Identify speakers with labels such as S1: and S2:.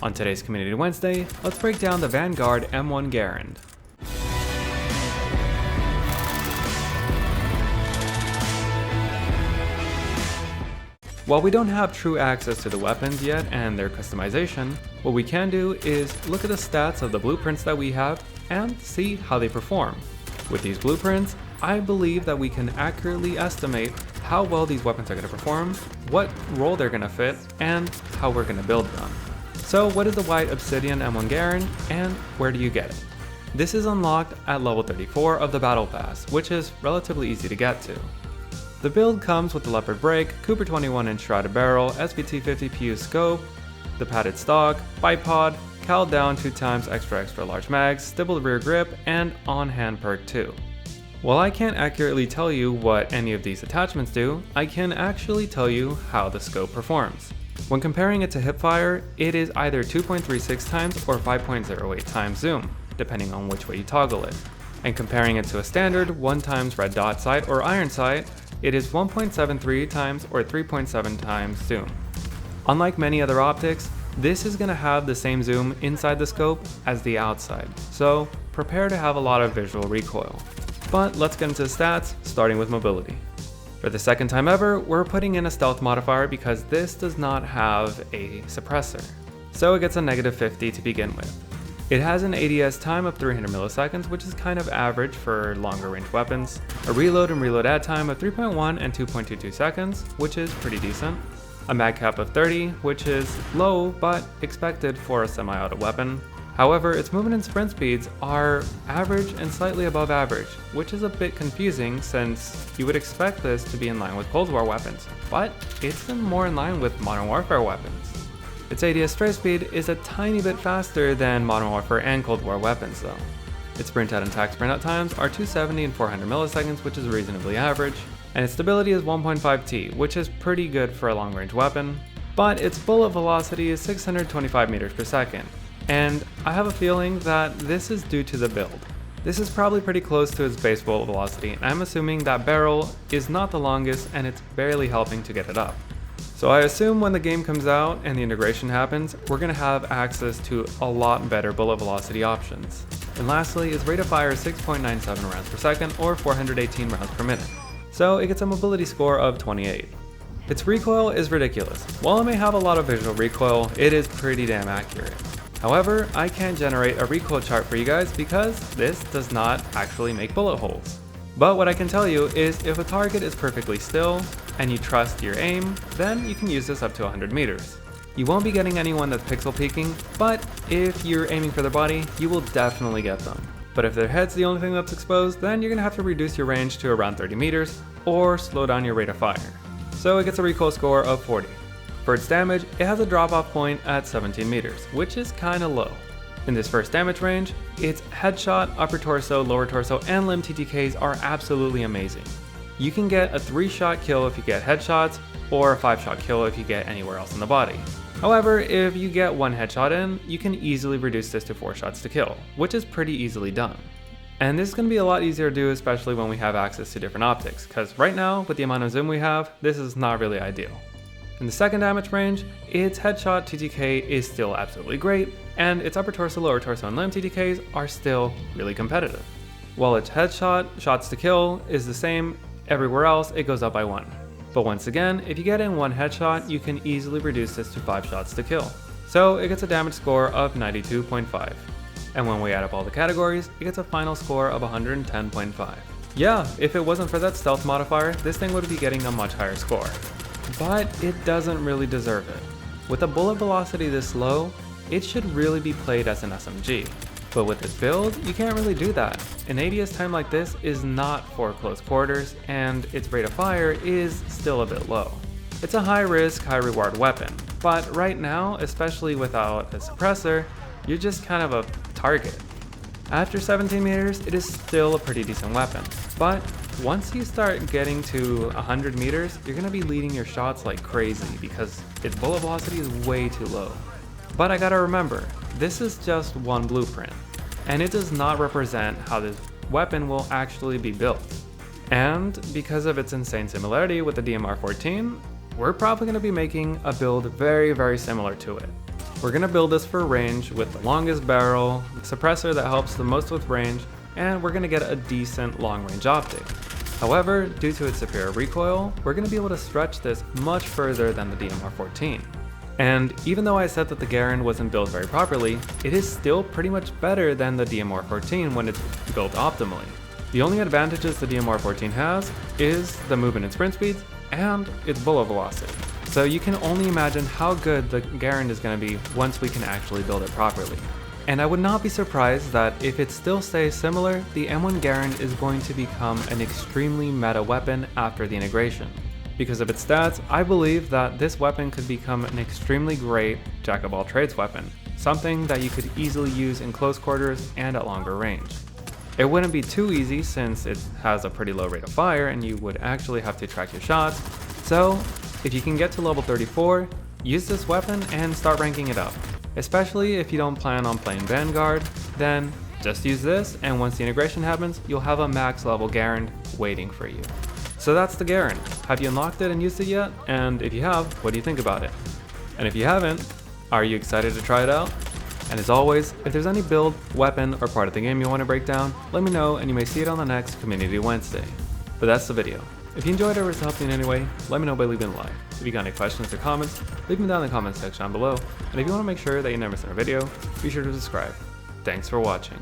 S1: On today's Community Wednesday, let's break down the Vanguard M1 Garand. While we don't have true access to the weapons yet and their customization, what we can do is look at the stats of the blueprints that we have and see how they perform. With these blueprints, I believe that we can accurately estimate how well these weapons are going to perform, what role they're going to fit, and how we're going to build them. So what is the white obsidian M1 Garand and where do you get it? This is unlocked at level 34 of the Battle Pass, which is relatively easy to get to. The build comes with the leopard brake, Cooper 21-inch shrouded barrel, SVT-50 PU scope, the padded stock, bipod, cal down 2x extra large mags, stippled rear grip, and on-hand perk 2. While I can't accurately tell you what any of these attachments do, I can actually tell you how the scope performs. When comparing it to hipfire, it is either 2.36x or 5.08x zoom, depending on which way you toggle it. And comparing it to a standard 1x red dot sight or iron sight, it is 1.73x or 3.7x zoom. Unlike many other optics, this is going to have the same zoom inside the scope as the outside, so prepare to have a lot of visual recoil. But let's get into the stats, starting with mobility. For the second time ever, we're putting in a stealth modifier because this does not have a suppressor, so it gets a -50 to begin with. It has an ADS time of 300 milliseconds, which is kind of average for longer range weapons, a reload and reload add time of 3.1 and 2.22 seconds, which is pretty decent, a mag cap of 30, which is low but expected for a semi-auto weapon. However, its movement and sprint speeds are average and slightly above average, which is a bit confusing since you would expect this to be in line with Cold War weapons, but it's more in line with Modern Warfare weapons. Its ADS strafe speed is a tiny bit faster than Modern Warfare and Cold War weapons though. Its sprint out and tac sprint out times are 270 and 400 milliseconds, which is reasonably average, and its stability is 1.5T, which is pretty good for a long range weapon, but its bullet velocity is 625 meters per second. And I have a feeling that this is due to the build. This is probably pretty close to its base bullet velocity, and I'm assuming that barrel is not the longest and it's barely helping to get it up. So I assume when the game comes out and the integration happens, we're going to have access to a lot better bullet velocity options. And lastly, its rate of fire is 6.97 rounds per second or 418 rounds per minute. So it gets a mobility score of 28. Its recoil is ridiculous. While it may have a lot of visual recoil, it is pretty damn accurate. However, I can't generate a recoil chart for you guys because this does not actually make bullet holes. But what I can tell you is if a target is perfectly still and you trust your aim, then you can use this up to 100 meters. You won't be getting anyone that's pixel peeking, but if you're aiming for their body, you will definitely get them. But if their head's the only thing that's exposed, then you're going to have to reduce your range to around 30 meters or slow down your rate of fire. So it gets a recoil score of 40. For its damage, it has a drop-off point at 17 meters, which is kinda low. In this first damage range, its headshot, upper torso, lower torso, and limb TTKs are absolutely amazing. You can get a 3-shot kill if you get headshots, or a 5-shot kill if you get anywhere else in the body. However, if you get 1 headshot in, you can easily reduce this to 4 shots to kill, which is pretty easily done. And this is going to be a lot easier to do, especially when we have access to different optics, because right now, with the amount of zoom we have, this is not really ideal. In the second damage range, its headshot TTK is still absolutely great, and its upper torso, lower torso, and limb TTKs are still really competitive. While its headshot, shots to kill, is the same, everywhere else it goes up by 1. But once again, if you get in 1 headshot, you can easily reduce this to 5 shots to kill. So it gets a damage score of 92.5. And when we add up all the categories, it gets a final score of 110.5. Yeah, if it wasn't for that stealth modifier, this thing would be getting a much higher score. But it doesn't really deserve it. With a bullet velocity this low, it should really be played as an SMG. But with this build, you can't really do that. An ADS time like this is not for close quarters, and its rate of fire is still a bit low. It's a high risk, high reward weapon, but right now, especially without a suppressor, you're just kind of a target. After 17 meters, it is still a pretty decent weapon, but once you start getting to 100 meters, you're going to be leading your shots like crazy because its bullet velocity is way too low. But I gotta remember, this is just one blueprint, and it does not represent how this weapon will actually be built. And because of its insane similarity with the DMR-14, we're probably going to be making a build very, very similar to it. We're going to build this for range with the longest barrel, suppressor that helps the most with range, and we're going to get a decent long range optic. However, due to its superior recoil, we're going to be able to stretch this much further than the DMR14. And even though I said that the Garand wasn't built very properly, it is still pretty much better than the DMR14 when it's built optimally. The only advantages the DMR14 has is the movement and sprint speeds and its bullet velocity. So you can only imagine how good the Garand is going to be once we can actually build it properly. And I would not be surprised that if it still stays similar, the M1 Garand is going to become an extremely meta weapon after the integration. Because of its stats, I believe that this weapon could become an extremely great jack-of-all-trades weapon, something that you could easily use in close quarters and at longer range. It wouldn't be too easy since it has a pretty low rate of fire and you would actually have to track your shots, so if you can get to level 34, use this weapon and start ranking it up. Especially if you don't plan on playing Vanguard, then just use this and once the integration happens, you'll have a max level Garand waiting for you. So that's the Garand. Have you unlocked it and used it yet? And if you have, what do you think about it? And if you haven't, are you excited to try it out? And as always, if there's any build, weapon, or part of the game you want to break down, let me know and you may see it on the next Community Wednesday. But that's the video. If you enjoyed it or was helping in any way, let me know by leaving a like. If you got any questions or comments, leave them down in the comment section down below. And if you want to make sure that you never miss a video, be sure to subscribe. Thanks for watching.